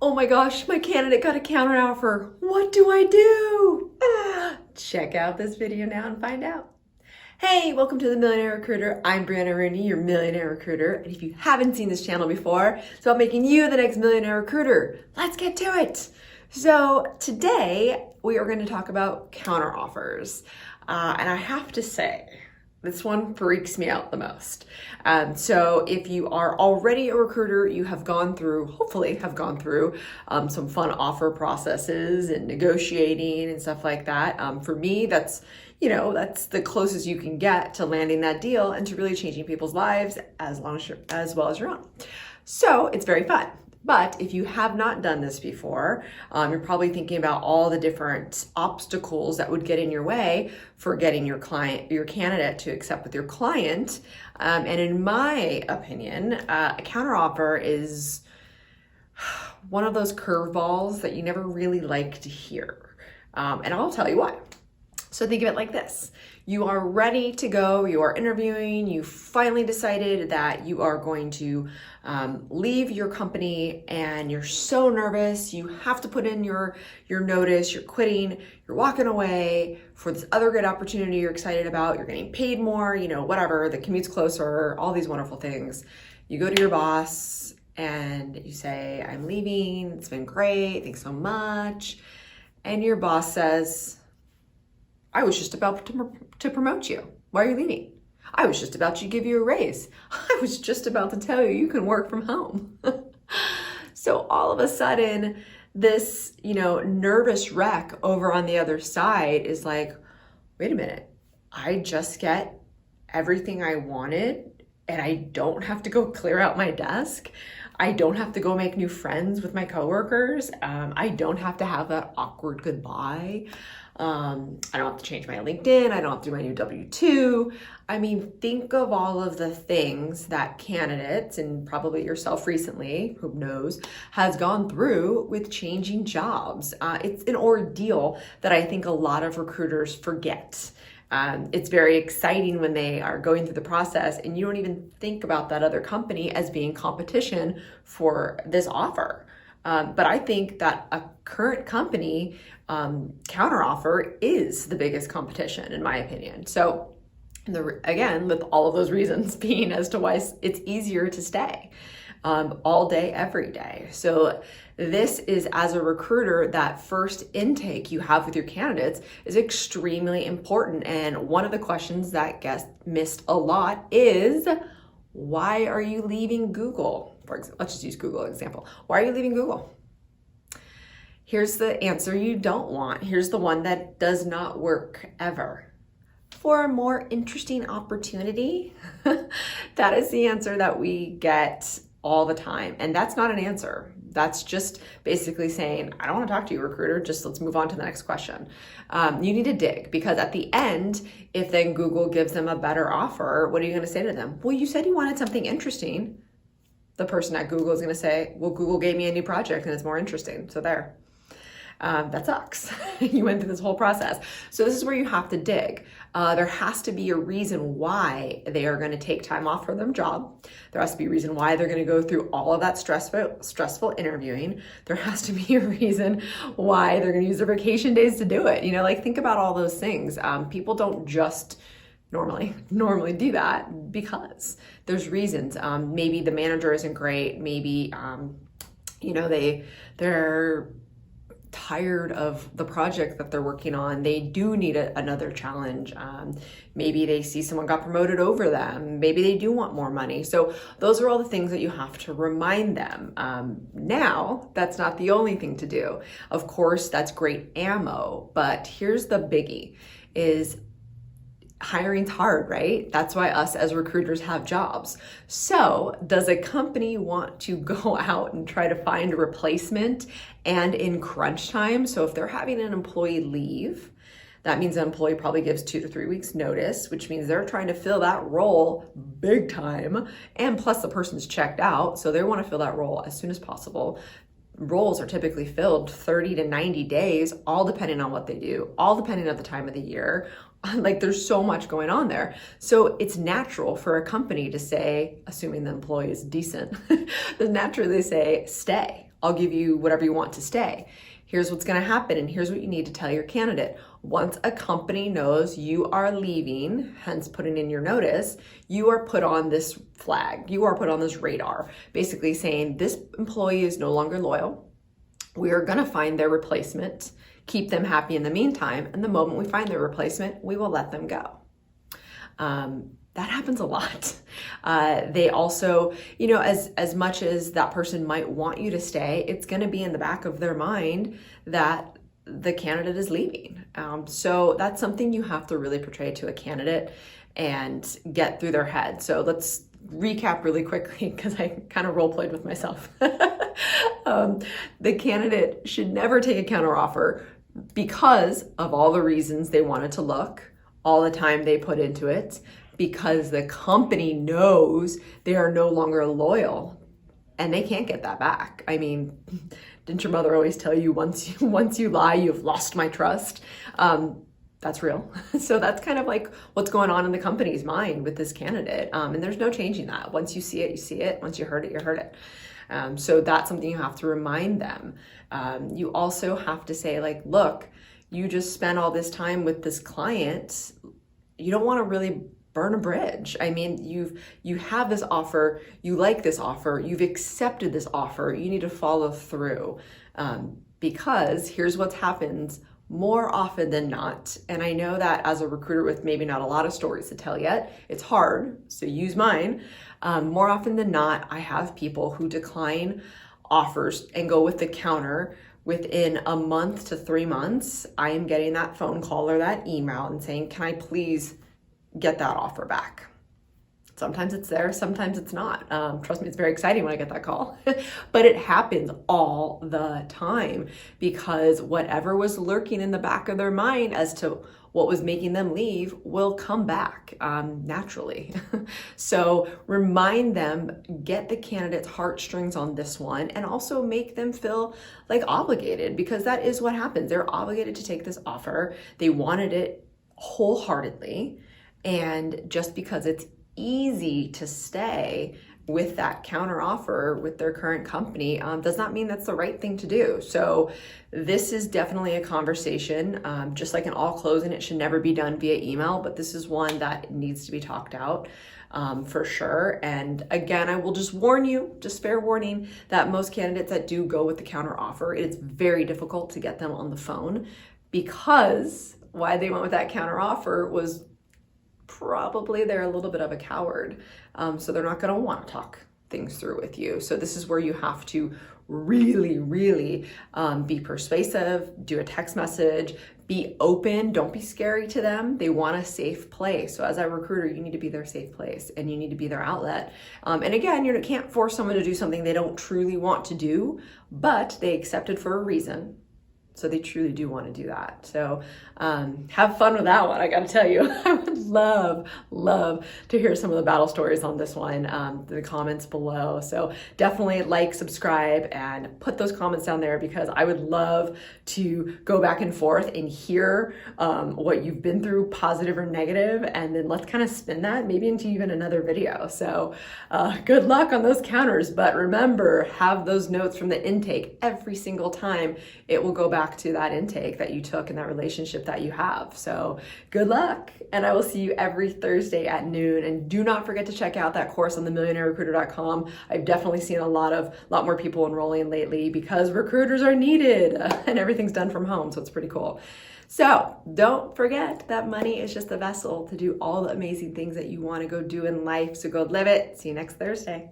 Oh my gosh, my candidate got a counteroffer. What do I do? Check out this video now and find out. Hey, welcome to the Millionaire Recruiter. I'm Brianna Rooney, your Millionaire Recruiter. And if you haven't seen this channel before, it's about making you the next Millionaire Recruiter. Let's get to it. So today we are going to talk about counteroffers. And I have to say, this one freaks me out the most. So if you are already a recruiter, you have gone through, hopefully have gone through some fun offer processes and negotiating and stuff like that. For me, that's the closest you can get to landing that deal and to really changing people's lives as well as your own. So it's very fun. But if you have not done this before, you're probably thinking about all the different obstacles that would get in your way for getting your candidate to accept with your client. And in my opinion, a counteroffer is one of those curveballs that you never really like to hear. And I'll tell you why. So think of it like this. You are ready to go, you are interviewing, you finally decided that you are going to leave your company and you're so nervous, you have to put in your notice, you're quitting, you're walking away for this other good opportunity you're excited about, you're getting paid more, whatever, the commute's closer, all these wonderful things. You go to your boss and you say, I'm leaving, it's been great, thanks so much. And your boss says, I was just about to promote you. Why are you leaving? I was just about to give you a raise. I was just about to tell you can work from home. So all of a sudden, this, nervous wreck over on the other side is like, wait a minute, I just get everything I wanted and I don't have to go clear out my desk. I don't have to go make new friends with my coworkers. I don't have to have that awkward goodbye. I don't have to change my LinkedIn. I don't have to do my new W-2. I mean, think of all of the things that candidates, and probably yourself recently, who knows, has gone through with changing jobs. It's an ordeal that I think a lot of recruiters forget. It's very exciting when they are going through the process and you don't even think about that other company as being competition for this offer. But I think that a current company counteroffer is the biggest competition, in my opinion. So again, with all of those reasons being as to why it's easier to stay all day, every day. So this is, as a recruiter, that first intake you have with your candidates is extremely important. And one of the questions that gets missed a lot is, why are you leaving Google? For example, let's just use Google as an example. Why are you leaving Google? Here's the answer you don't want. Here's the one that does not work ever. For a more interesting opportunity. That is the answer that we get all the time. And that's not an answer. That's just basically saying, I don't want to talk to you, recruiter, just let's move on to the next question. You need to dig, because at the end, if then Google gives them a better offer, what are you going to say to them? Well, you said you wanted something interesting. The person at Google is going to say, well, Google gave me a new project and it's more interesting. So there. That sucks. You went through this whole process. So this is where you have to dig. There has to be a reason why they are going to take time off from their job. There has to be a reason why they're going to go through all of that stressful interviewing. There has to be a reason why they're going to use their vacation days to do it. Think about all those things. People don't just normally do that because there's reasons. Maybe the manager isn't great. Maybe, they're tired of the project that they're working on. They do need another challenge. Maybe they see someone got promoted over them. Maybe they do want more money. So those are all the things that you have to remind them. Now, that's not the only thing to do. Of course, that's great ammo, but here's the biggie is hiring's hard, right? That's why us as recruiters have jobs. So does a company want to go out and try to find a replacement and in crunch time? So if they're having an employee leave, that means an employee probably gives 2 to 3 weeks notice, which means they're trying to fill that role big time. And plus the person's checked out, so they want to fill that role as soon as possible. Roles are typically filled 30 to 90 days, all depending on what they do, all depending on the time of the year. Like there's so much going on there. So it's natural for a company to say, assuming the employee is decent, naturally they say, stay. I'll give you whatever you want to stay. Here's what's going to happen, and here's what you need to tell your candidate. Once a company knows you are leaving, hence putting in your notice, you are put on this flag. You are put on this radar, basically saying this employee is no longer loyal. We are going to find their replacement, keep them happy in the meantime, and the moment we find their replacement, we will let them go. That happens a lot. They also, as much as that person might want you to stay, it's going to be in the back of their mind that the candidate is leaving. So that's something you have to really portray to a candidate and get through their head. So let's recap really quickly, because I kind of role played with myself. The candidate should never take a counteroffer because of all the reasons they wanted to look, all the time they put into it, because the company knows they are no longer loyal and they can't get that back. I mean, didn't your mother always tell you once you lie, you've lost my trust? That's real. So that's kind of like what's going on in the company's mind with this candidate. And there's no changing that. Once you see it, you see it. Once you heard it, you heard it. So that's something you have to remind them. You also have to say, like, look, you just spent all this time with this client. You don't want to really burn a bridge. I mean, you have this offer, you like this offer, you've accepted this offer, you need to follow through. Because here's what happens more often than not. And I know that as a recruiter with maybe not a lot of stories to tell yet, it's hard, so use mine. More often than not, I have people who decline offers and go with the counter. Within a month to 3 months, I am getting that phone call or that email and saying, can I please get that offer back? Sometimes it's there, sometimes it's not. Trust me, it's very exciting when I get that call, but it happens all the time because whatever was lurking in the back of their mind as to what was making them leave will come back naturally. So remind them, get the candidate's heartstrings on this one, and also make them feel like obligated, because that is what happens. They're obligated to take this offer. They wanted it wholeheartedly. And just because it's easy to stay with that counter offer with their current company does not mean that's the right thing to do. So this is definitely a conversation, just like in all closing, it should never be done via email, but this is one that needs to be talked out for sure. And again, I will just warn you, just fair warning, that most candidates that do go with the counter offer, it's very difficult to get them on the phone, because why they went with that counter offer was probably they're a little bit of a coward. So they're not going to want to talk things through with you. So this is where you have to really, really be persuasive, do a text message, be open, don't be scary to them. They want a safe place. So as a recruiter, you need to be their safe place and you need to be their outlet. And again, you can't force someone to do something they don't truly want to do, but they accepted for a reason. So they truly do want to do that. So have fun with that one. I got to tell you, I would love to hear some of the battle stories on this one in the comments below. So definitely like, subscribe, and put those comments down there, because I would love to go back and forth and hear what you've been through, positive or negative, and then let's kind of spin that maybe into even another video. So good luck on those counters, but remember, have those notes from the intake every single time. It will go back to that intake that you took and that relationship that you have. So good luck, and I will see you every Thursday at noon. And do not forget to check out that course on the millionairerecruiter.com. I've definitely seen a lot more people enrolling lately because recruiters are needed and everything's done from home. So it's pretty cool. So don't forget that money is just a vessel to do all the amazing things that you want to go do in life. So go live it. See you next Thursday.